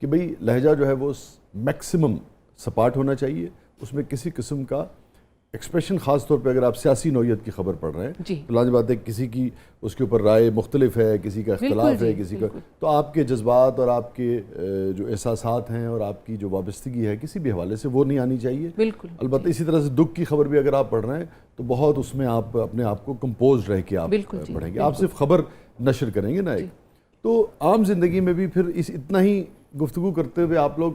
कि भाई लहजा जो है वो मैक्सिमम सपाट होना चाहिए, उसमें किसी किस्म का एक्सप्रेशन, ख़ास तौर पे अगर आप सियासी नौयत की खबर पढ़ रहे हैं तो लाज़मी बात है किसी की उसके ऊपर राय मुख्तलिफ है, किसी का इख्तलाफ है, किसी का, तो आपके जज्बात और आपके जो एहसासात हैं और आपकी जो वाबस्तगी है किसी भी हवाले से वो नहीं आनी चाहिए। अलबत्ता इसी तरह से दुख की खबर भी अगर आप पढ़ रहे हैं तो बहुत उसमें आप अपने आप को कंपोज रह के आप पढ़ेंगे, आप सिर्फ खबर नशर करेंगे ना एक, तो आम जिंदगी में भी फिर इस इतना ही गुफ्तगू करते हुए आप लोग,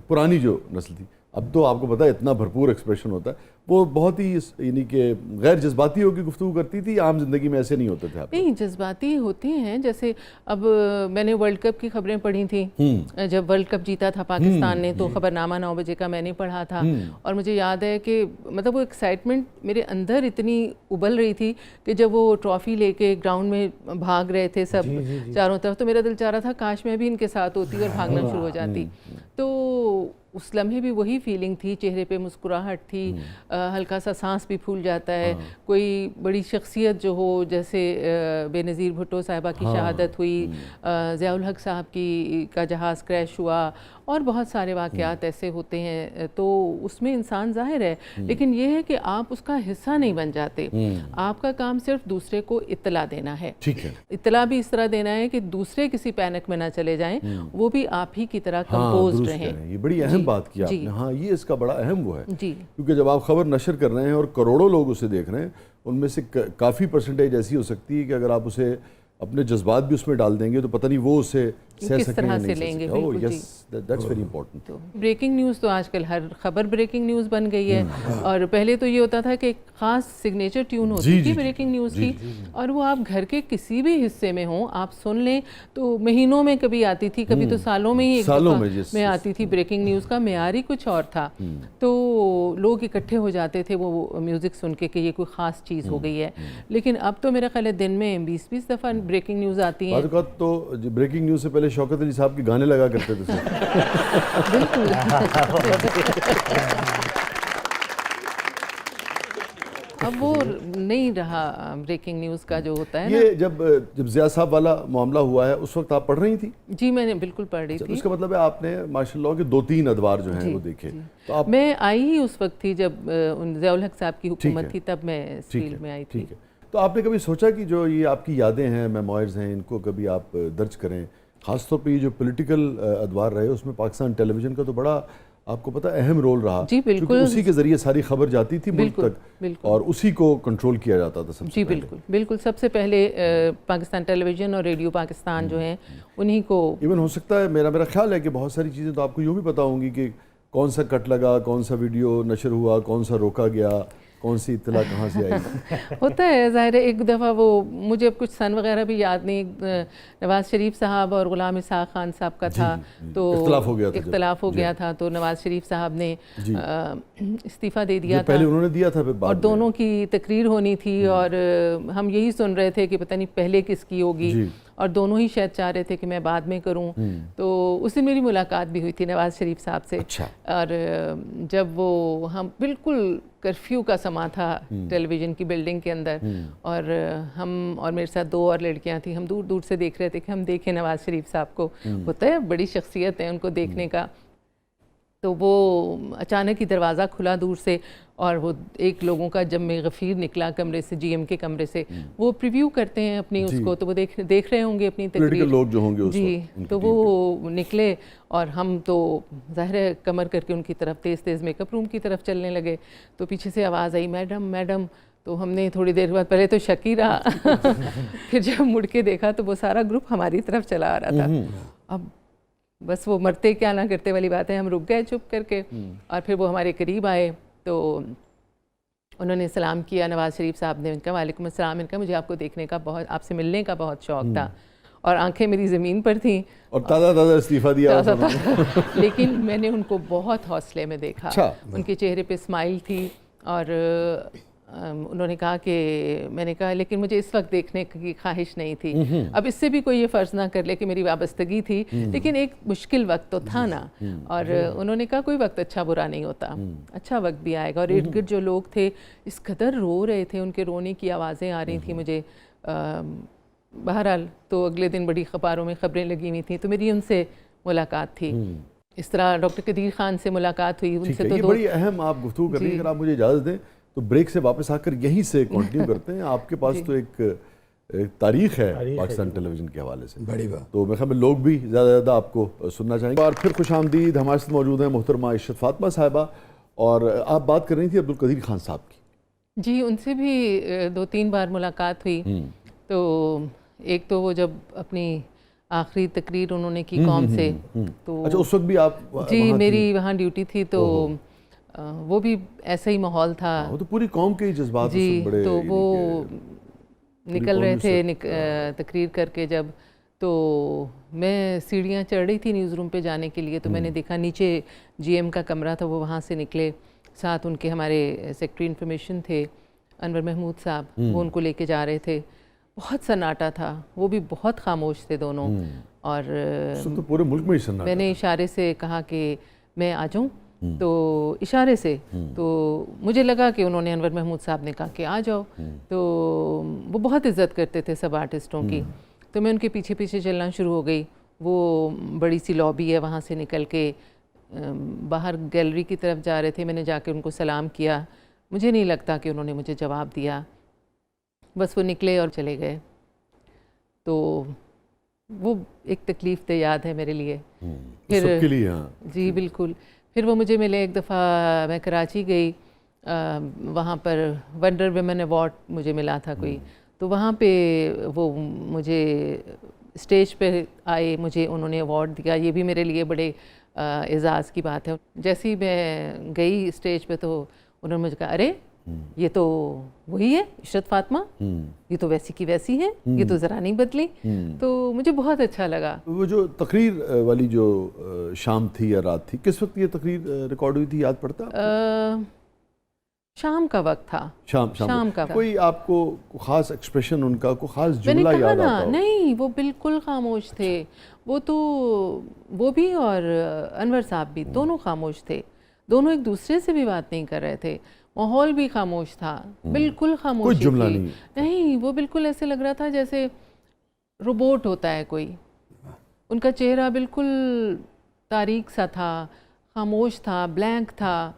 पुरानी जो नस्ल थी, अब तो आपको पता है इतना भरपूर एक्सप्रेशन होता है, वो बहुत ही यानी कि गैर जज्बाती होकर गुफ्तगू करती थी, आम जिंदगी में ऐसे नहीं होते थे आप? नहीं, जज्बाती होती हैं। जैसे अब मैंने वर्ल्ड कप की खबरें पढ़ी थी, जब वर्ल्ड कप जीता था पाकिस्तान ने, तो खबरनामा 9 बजे का मैंने पढ़ा था, और मुझे याद है कि मतलब वो एक्साइटमेंट मेरे अंदर इतनी उबल रही थी कि जब वो ट्रॉफी लेके ग्राउंड में भाग रहे थे सब चारों तरफ, तो मेरा दिल चाह रहा था काश मैं भी इनके साथ होती और भागना शुरू हो जाती। तो उस लम्हे भी वही फीलिंग थी, चेहरे पे मुस्कुराहट थी, हल्का सा सांस भी फूल जाता है। कोई बड़ी शख्सियत जो हो, जैसे बेनज़ीर भुट्टो साहिबा की शहादत हुई, ज़ियाउल हक साहब का जहाज़ क्रैश हुआ, और बहुत सारे वाक़यात ऐसे होते हैं, तो उसमें इंसान ज़ाहिर है, लेकिन ये है कि आप उसका हिस्सा नहीं बन जाते। आपका काम सिर्फ दूसरे को इत्तला देना है। ठीक है, इत्तला भी इस तरह देना है कि दूसरे किसी पैनिक में ना चले जाएं, वो भी आप ही की तरह कंपोज्ड रहें। ये बड़ी अहम बात की आपने। हाँ, ये इसका बड़ा अहम वो है जी, क्योंकि जब आप खबर नशर कर रहे हैं और करोड़ों लोग उसे देख रहे हैं, उनमें से काफ़ी परसेंटेज ऐसी हो सकती है कि अगर आप उसे अपने जज्बात भी उसमें डाल देंगे तो पता नहीं वो उसे किस तरह से लेंगे। That's very important. Breaking news तो आजकल हर खबर ब्रेकिंग न्यूज़ बन गई है, और पहले तो ये होता था कि एक ख़ास सिग्नेचर ट्यून होती थी ब्रेकिंग न्यूज़ की, और वो आप घर के किसी भी हिस्से में हों, आप सुन लें तो महीनों में कभी आती थी, कभी तो सालों में ही एक दफ़ा में आती थी ब्रेकिंग न्यूज़ का मेयार ही कुछ और था। तो लोग इकट्ठे हो जाते थे वो म्यूज़िक सुन के कि ये कोई ख़ास चीज़ हो गई है। लेकिन अब तो मेरा ख्याल है दिन में 20-20 दफ़ा ब्रेकिंग न्यूज़ आती हैं। तो ब्रेकिंग न्यूज़ से पहले शौकत अली साहब के गाने लगा करते थे बिल्कुल। अब वो नहीं रहा ब्रेकिंग न्यूज़ का जो होता है ये ना। जब ज़िया साहब वाला मामला हुआ है उस वक्त आप पढ़ रही थी? जी, मैंने बिल्कुल पढ़ रही थी। उसका मतलब है आपने माशाल्लाह के 2-3 अदवार जो हैं वो देखे। तो आप, मैं आई ही उस वक्त थी जब ज़ियाउल हक साहब की हुकूमत थी, तब मैं इस फील्ड में आई थी। तो आपने कभी सोचा कि जो ये आपकी यादें हैं, मेमोइर्स हैं, इनको कभी आप दर्ज करें? खासतौर पे ये जो पॉलिटिकल अदवार रहे उसमें पाकिस्तान टेलीविज़न का तो बड़ा आपको पता है अहम रोल रहा। जी बिल्कुल, उसी के ज़रिए सारी खबर जाती थी मुल्क तक, और उसी को कंट्रोल किया जाता था सबसे। जी बिल्कुल बिल्कुल, सबसे पहले पाकिस्तान टेलीविज़न और रेडियो पाकिस्तान जो हैं उन्हीं को। इवन हो सकता है, मेरा ख्याल है कि बहुत सारी चीज़ें तो आपको यूँ भी पता होंगी कि कौन सा कट लगा, कौन सा वीडियो नशर हुआ, कौन सा रोका गया, कौन सी इत्तला कहाँ से आई। होता है ज़ाहिर है। एक दफ़ा वो मुझे अब कुछ सन वगैरह भी याद नहीं, नवाज़ शरीफ साहब और ग़ुलाम इसहाक़ खान साहब का था, तो इख्तलाफ हो गया था, तो नवाज़ शरीफ साहब ने इस्तीफ़ा दे दिया था। पहले उन्होंने दिया था, फिर और दोनों की तकरीर होनी थी, और हम यही सुन रहे थे कि पता नहीं पहले किसकी होगी, और दोनों ही शायद चाह रहे थे कि मैं बाद में करूं। तो उस दिन मेरी मुलाकात भी हुई थी नवाज़ शरीफ साहब से। अच्छा। और जब वो, हम बिल्कुल कर्फ्यू का समा था टेलीविज़न की बिल्डिंग के अंदर, और हम और मेरे साथ 2 और लड़कियां थी, हम दूर दूर से देख रहे थे कि हम देखें नवाज़ शरीफ साहब को। होता है बड़ी शख्सियत है, उनको देखने का। तो वो अचानक ही दरवाज़ा खुला दूर से, और वो एक लोगों का जब में गफ़ीर निकला कमरे से, जीएम के कमरे से। वो प्रीव्यू करते हैं अपनी उसको, तो वो देख रहे होंगे अपनी तकरीर, लोग जो होंगे उस जी। तो वो निकले, और हम तो ज़ाहिर है कमर करके उनकी तरफ तेज़ तेज़ मेकअप रूम की तरफ चलने लगे। तो पीछे से आवाज़ आई, मैडम मैडम। तो हमने थोड़ी देर बाद, पहले तो शक ही रहा फिर जब मुड़ के देखा तो वो सारा ग्रुप हमारी तरफ चला आ रहा था। अब बस वो मरते क्या ना करते वाली बात है, हम रुक गए चुप करके, और फिर वो हमारे करीब आए, तो उन्होंने सलाम किया नवाज़ शरीफ साहब ने। उनका वालेकुम अस्सलाम। इनका मुझे आपको देखने का बहुत, आपसे मिलने का बहुत शौक़ था, और आंखें मेरी ज़मीन पर थीं, और ताज़ा इस्तीफ़ा दिया लेकिन मैंने उनको बहुत हौसले में देखा। अच्छा। उनके चेहरे पे स्माइल थी, और उन्होंने कहा कि, मैंने कहा लेकिन मुझे इस वक्त देखने की ख्वाहिश नहीं थी। अब इससे भी कोई ये फ़र्ज़ ना कर ले कि मेरी वाबस्तगी थी, लेकिन एक मुश्किल वक्त तो था ना। और उन्होंने कहा कोई वक्त अच्छा बुरा नहीं होता, अच्छा वक्त भी आएगा। और इर्द गिर्द जो लोग थे इस कदर रो रहे थे, उनके रोने की आवाज़ें आ रही थी मुझे। बहरहाल तो अगले दिन बड़ी अखबारों में ख़बरें लगी हुई थी, तो मेरी उनसे मुलाकात थी। इस तरह डॉक्टर कदीर खान से मुलाकात हुई, उनसे तो ये बड़ी अहम आप गुफ्तगू कर रही हैं। अगर आप मुझे इजाज़त दें तो ब्रेक से वापस आकर यहीं से कंटिन्यू करते हैं। आपके पास तो एक तारीख है पाकिस्तान टेलीविज़न के हवाले से, बड़ी बात। तो मेरे ख्याल में लोग भी ज़्यादा से ज़्यादा आपको सुनना चाहेंगे। और फिर खुश आमदीद, हमारे साथ मौजूद हैं मोहतरमा इशरत फातिमा साहिबा, और आप बात कर रही थी अब्दुल कदीर खान साहब की। जी, उनसे भी 2-3 बार मुलाकात हुई। तो एक तो वो जब अपनी आखिरी तकरीर उन्होंने की कौम से, तो अच्छा, उस वक्त भी आप जी मेरी वहाँ ड्यूटी थी, तो वो भी ऐसा ही माहौल था। वो तो पूरी कौम के जज्बात जी, बड़े, तो वो निकल रहे थे तकरीर करके जब, तो मैं सीढ़ियाँ चढ़ रही थी न्यूज़ रूम पे जाने के लिए, तो मैंने देखा नीचे जीएम का कमरा था, वो वहाँ से निकले, साथ उनके हमारे सेक्रेटरी इन्फॉर्मेशन थे अनवर महमूद साहब, वो उनको लेके जा रहे थे। बहुत सन्नाटा था, वो भी बहुत खामोश थे दोनों। और तो पूरे मुल्क में ही सन्नाटा। मैंने इशारे से कहा कि मैं आ जाऊँ, तो इशारे से, तो मुझे लगा कि उन्होंने अनवर महमूद साहब ने कहा कि आ जाओ। तो वो बहुत इज़्ज़त करते थे सब आर्टिस्टों की, तो मैं उनके पीछे पीछे चलना शुरू हो गई। वो बड़ी सी लॉबी है, वहाँ से निकल के बाहर गैलरी की तरफ जा रहे थे। मैंने जाके उनको सलाम किया, मुझे नहीं लगता कि उन्होंने मुझे जवाब दिया, बस वो निकले और चले गए। तो वो एक तकलीफ़ दे याद है मेरे लिए। फिर सबके लिए, हाँ जी बिल्कुल। फिर वो मुझे मिले एक दफ़ा, मैं कराची गई, वहाँ पर वंडर वुमेन अवार्ड मुझे मिला था कोई, तो वहाँ पे वो मुझे स्टेज पे आए, मुझे उन्होंने अवार्ड दिया। ये भी मेरे लिए बड़े एज़ाज़ की बात है। जैसे ही मैं गई स्टेज पे, तो उन्होंने मुझे कहा, अरे ये तो वही है इशरत फातिमा, ये तो वैसी की वैसी है, ये तो ज़रा नहीं बदली। तो मुझे बहुत अच्छा लगा। वो जो तकरीर वाली जो शाम थी या रात थी, किस वक्त ये तकरीर रिकॉर्ड हुई थी, याद पड़ता? शाम का वक्त था। शाम का। कोई आपको खास एक्सप्रेशन उनका, कोई खास जुमला याद आता हो? नहीं, वो बिल्कुल खामोश थे। वो तो वो भी और अनवर साहब भी दोनों खामोश थे। दोनों एक दूसरे से भी बात नहीं कर रहे थे। माहौल भी खामोश था, बिल्कुल खामोश। कोई जुमला नहीं, वो बिल्कुल ऐसे लग रहा था जैसे रोबोट होता है कोई। उनका चेहरा बिल्कुल तारीक सा था, खामोश था, ब्लैंक था।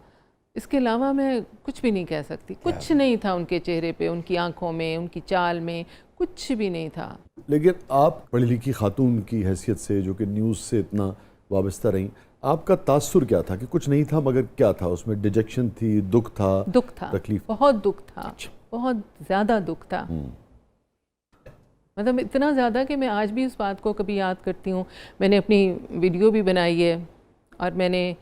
इसके अलावा मैं कुछ भी नहीं कह सकती। कुछ नहीं था उनके चेहरे पे, उनकी आंखों में, उनकी चाल में, कुछ भी नहीं था। लेकिन आप पढ़ी लिखी खातून की हैसियत से, जो कि न्यूज़ से इतना वाबस्ता रहीं, आपका तासुर क्या था? कि कुछ नहीं था मगर क्या था उसमें? डिजेक्शन थी, दुख था? दुख था, तकलीफ, बहुत दुख था, बहुत ज़्यादा दुख था। मतलब इतना ज़्यादा कि मैं आज भी उस बात को कभी याद करती हूँ। मैंने अपनी वीडियो भी बनाई है, और मैंने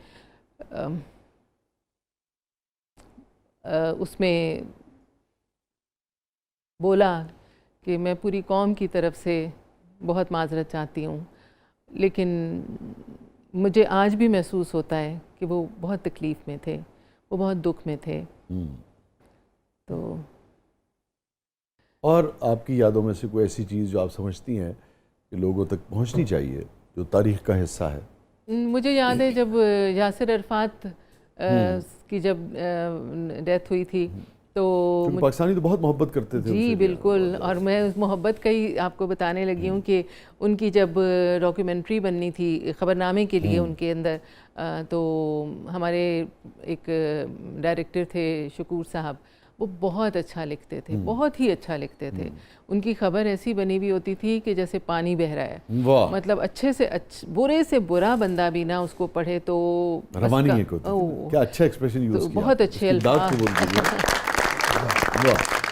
उसमें बोला कि मैं पूरी कौम की तरफ से बहुत माजरत चाहती हूँ, लेकिन मुझे आज भी महसूस होता है कि वो बहुत तकलीफ़ में थे, वो बहुत दुख में थे। तो और आपकी यादों में से कोई ऐसी चीज़ जो आप समझती हैं कि लोगों तक पहुंचनी चाहिए, जो तारीख़ का हिस्सा है? मुझे याद है जब यासिर अरफात की जब डेथ हुई थी, तो पाकिस्तानी तो बहुत मोहब्बत करते थे। जी बिल्कुल। और मैं उस मोहब्बत का ही आपको बताने लगी हूँ कि उनकी जब डॉक्यूमेंट्री बननी थी ख़बरनामे के लिए उनके अंदर, तो हमारे एक डायरेक्टर थे शकूर साहब, वो बहुत अच्छा लिखते थे, बहुत ही अच्छा लिखते थे। उनकी खबर ऐसी बनी हुई होती थी कि जैसे पानी बह रहा है। मतलब अच्छे से बुरे से बुरा बंदा भी ना उसको पढ़े तो रवानी एक होती थी। क्या अच्छा एक्सप्रेशन यूज़ किया, बहुत अच्छे अल्फाज।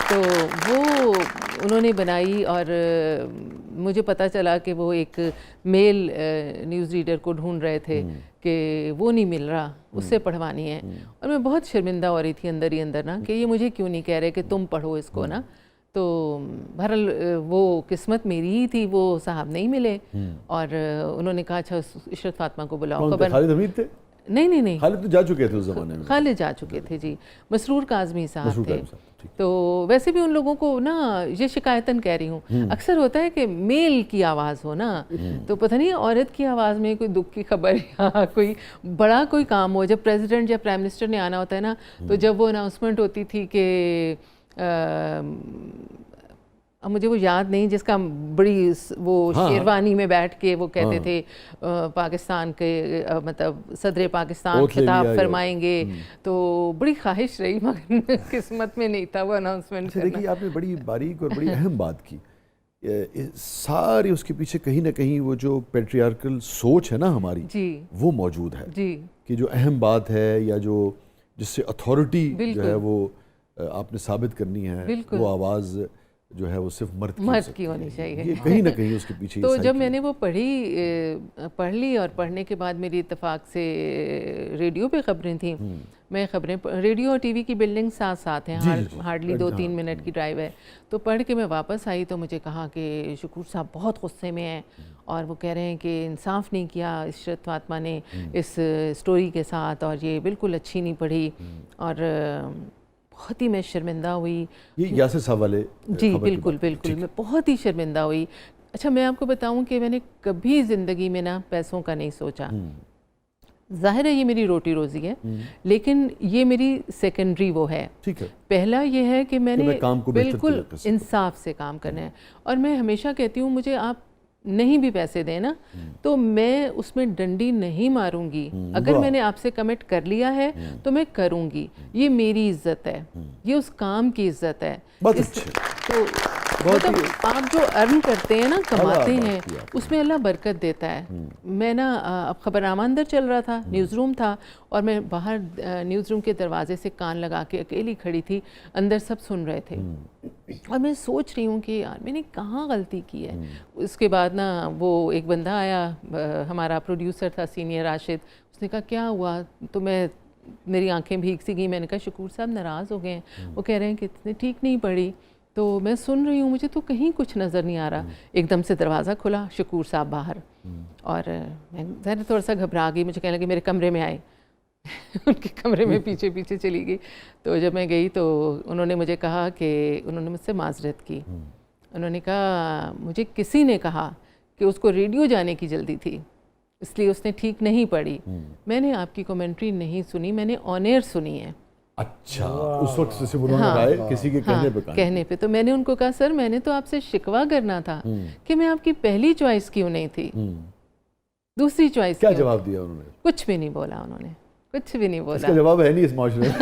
तो वो उन्होंने बनाई, और मुझे पता चला कि वो एक मेल न्यूज़ रीडर को ढूंढ रहे थे कि वो नहीं मिल रहा, उससे पढ़वानी है। और मैं बहुत शर्मिंदा हो रही थी अंदर ही अंदर ना, कि ये मुझे क्यों नहीं कह रहे कि तुम पढ़ो इसको ना। तो बहरहाल वो किस्मत मेरी ही थी, वो साहब नहीं मिले, और उन्होंने कहा अच्छा इशरत फातिमा को बुलाओ। खालिद हमीद थे? नहीं, खालिद तो जा चुके थे उस ज़माने में। खालिद जा चुके थे जी, मसरूर काज़मी साहब थे। तो वैसे भी उन लोगों को ना, ये शिकायतन कह रही हूँ, अक्सर होता है कि मेल की आवाज़ हो ना, तो पता नहीं औरत की आवाज़ में कोई दुख की खबर या कोई बड़ा कोई काम हो। जब प्रेसिडेंट या प्राइम मिनिस्टर ने आना होता है ना, तो जब वो अनाउंसमेंट होती थी कि अब मुझे वो याद नहीं, जिसका बड़ी वो शेरवानी में बैठ के वो कहते थे पाकिस्तान के मतलब सदर पाकिस्तान खिताब फरमाएंगे, तो बड़ी ख्वाहिश रही मगर किस्मत में नहीं था वो अनाउंसमेंट करना। देखिए आपने बड़ी बारीक और बड़ी अहम बात की, सारी उसके पीछे कहीं ना कहीं वो जो पेट्रियार्कल सोच है ना हमारी जी, वो मौजूद है जी, कि जो अहम बात है या जो जिससे अथॉरिटी जो है वो आपने साबित करनी है, वो आवाज़ जो है वो सिर्फ मर्द की होनी चाहिए, ये कहीं ना कहीं उसके पीछे तो जब मैंने वो पढ़ ली और पढ़ने के बाद मेरी इत्तेफाक से रेडियो पे खबरें थी, मैं खबरें रेडियो और टीवी की बिल्डिंग साथ साथ हैं, हार्डली 2-3 मिनट की ड्राइव है, तो पढ़ के मैं वापस आई तो मुझे कहा कि शकूर साहब बहुत गुस्से में हैं और वो कह रहे हैं कि इंसाफ नहीं किया इशरत फातिमा ने इस स्टोरी के साथ और ये बिल्कुल अच्छी नहीं पढ़ी और बहुत ही मैं शर्मिंदा हुई। ये यासिर साहब वाले जी बिल्कुल बिल्कुल, मैं बहुत ही शर्मिंदा हुई। अच्छा मैं आपको बताऊं कि मैंने कभी ज़िंदगी में ना पैसों का नहीं सोचा, जाहिर है ये मेरी रोटी रोज़ी है, लेकिन ये मेरी सेकेंडरी वो है। ठीक है, पहला ये है कि मैंने काम को बिल्कुल इंसाफ से काम करना है और मैं हमेशा कहती हूँ मुझे आप नहीं भी पैसे दें ना तो मैं उसमें डंडी नहीं मारूंगी, अगर मैंने आपसे कमिट कर लिया है तो मैं करूंगी, ये मेरी इज्जत है, ये उस काम की इज्जत है। तो मतलब आप जो अर्न करते हैं ना, कमाते हैं, उसमें अल्लाह बरकत देता है। मैं ना अब खबरनामा अंदर चल रहा था, न्यूज़ रूम था और मैं बाहर न्यूज़ रूम के दरवाजे से कान लगा के अकेली खड़ी थी, अंदर सब सुन रहे थे और मैं सोच रही हूँ कि यार मैंने कहाँ गलती की है। उसके बाद ना वो एक बंदा आया, हमारा प्रोड्यूसर था सीनियर राशिद, उसने कहा क्या हुआ, तो मेरी आंखें भीग सी गई, मैंने कहा शकूर साहब नाराज़ हो गए हैं, वो कह रहे हैं कि इतने ठीक नहीं पड़ी, तो मैं सुन रही हूँ मुझे तो कहीं कुछ नज़र नहीं आ रहा। एकदम से दरवाज़ा खुला, शकूर साहब बाहर और मैं थोड़ा सा घबरा गई, मुझे कहने लगे मेरे कमरे में आए उनके कमरे में पीछे पीछे चली गई। तो जब मैं गई तो उन्होंने मुझे कहा कि उन्होंने मुझसे माजरत की, उन्होंने कहा मुझे किसी ने कहा कि उसको रेडियो जाने की जल्दी थी इसलिए उसने ठीक नहीं पढ़ी, मैंने आपकी कमेंट्री नहीं सुनी, मैंने ऑन एयर सुनी है। अच्छा, उस वक्त से उन्होंने किसी के कहने पे तो मैंने उनको कहा सर मैंने तो आपसे शिकवा करना था कि मैं आपकी पहली चॉइस क्यों नहीं थी, दूसरी चॉइस क्या जवाब दिया उन्होंने? कुछ भी नहीं बोला उन्होंने, कुछ भी नहीं बोला। इसका जवाब है नहीं इस माशरे में।